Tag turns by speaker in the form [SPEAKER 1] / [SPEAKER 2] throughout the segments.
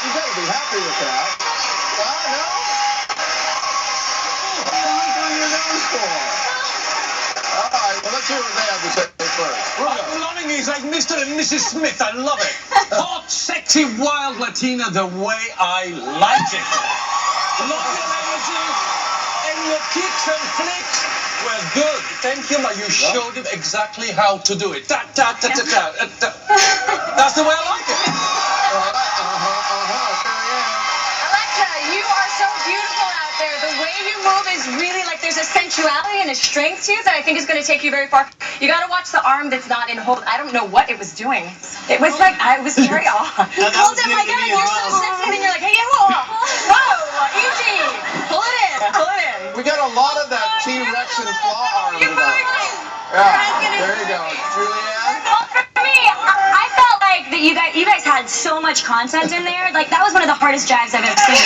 [SPEAKER 1] You better be happy with that. No? What are you doing your nose for? All right, well, let's hear what they have to say first.
[SPEAKER 2] Loving is like Mr. and Mrs. Smith. I love it. Hot, sexy, wild Latina the way I like it. Love your energy and your kicks and flicks were good. Thank you, but you showed him exactly how to do it. That's the way I like it.
[SPEAKER 3] Alexa, you are so beautiful out there. The way you move is really like there's a sensuality and a strength to you that I think is going to take you very far. You got to watch the arm that's not in hold. I don't know what it was doing. It was like, I was very off. Hold it like that, and you're so sexy, and then you're like, hey, whoa, easy. Pull it in, pull it in.
[SPEAKER 1] We got a lot of that T-Rex and claw arm. Yeah, there you go. Julianne?
[SPEAKER 3] Well, for me, I felt like that you guys had so much content in there. Like, that was one of the hardest jives I've ever seen.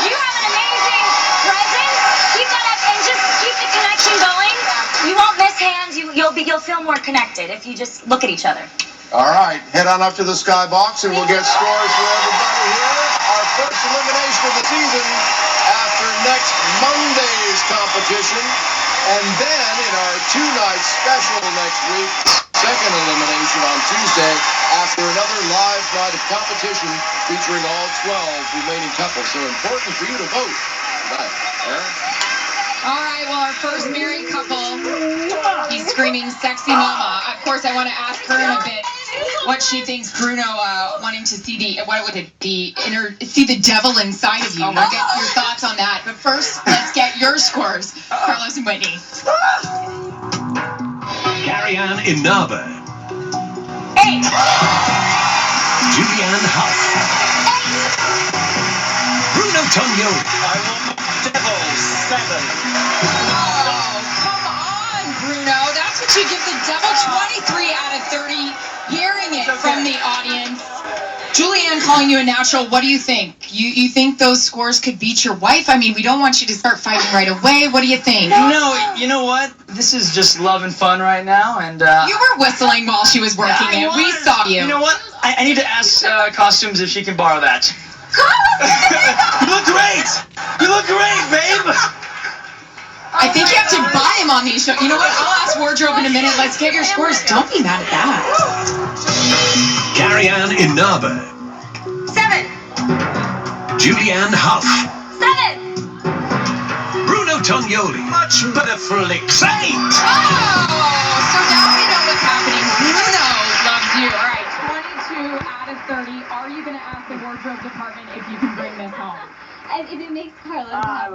[SPEAKER 3] You have an amazing presence. Keep that up and just keep the connection going. You won't miss hands. You'll feel more connected if you just look at each other.
[SPEAKER 1] All right, head on up to the skybox and we'll get scores for everybody here. Our first elimination of the season after next Monday's competition. And then in our two-night special next week, second elimination on Tuesday after another live night of competition featuring all 12 remaining couples. So important for you to vote tonight.
[SPEAKER 4] All right, well, our first married couple, he's screaming sexy mama. Of course, I want to ask her in a bit what she thinks Bruno wanting to see see the devil inside of you. We'll get your thoughts on that. But first, let's get your scores, Carlos and Whitney.
[SPEAKER 5] Carrie-Anne Inabe.
[SPEAKER 3] 8.
[SPEAKER 5] Julianne Huff.
[SPEAKER 3] 8.
[SPEAKER 5] Bruno Tonio.
[SPEAKER 2] I want devil 7.
[SPEAKER 4] Oh, come on, Bruno. That's what you give the devil, 23 out of 30. Hearing it from the audience. Julianne calling you a natural. What do you think? You think those scores could beat your wife? I mean, we don't want you to start fighting right away. What do you think?
[SPEAKER 6] No, you know what? This is just love and fun right now, and
[SPEAKER 4] you were whistling while she was working it. We saw you.
[SPEAKER 6] You know what? I need to ask Costumes if she can borrow that. You look great! You look great, babe!
[SPEAKER 4] I think you have to buy him on these shows. You know what? I'll ask Wardrobe in a minute. Let's get your scores. Don't be mad at that.
[SPEAKER 5] Carrie-Anne Inabe.
[SPEAKER 3] 7.
[SPEAKER 5] Julianne Huff.
[SPEAKER 3] 7.
[SPEAKER 5] Bruno Tognoli. Much better flicks. 8.
[SPEAKER 4] Oh, so now we know what's happening. Bruno loves you. All right, 22 out of 30. Are you going to ask the wardrobe department if you can bring this home?
[SPEAKER 7] If it makes Carlos happy.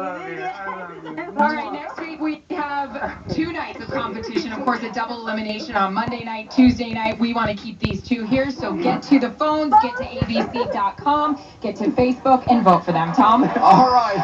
[SPEAKER 4] All right, next week we have 2 nights of competition. Of course, a double elimination on Monday night, Tuesday night. We want to keep these 2 here, so get to the phones, get to abc.com, get to Facebook, and vote for them. Tom?
[SPEAKER 1] All right.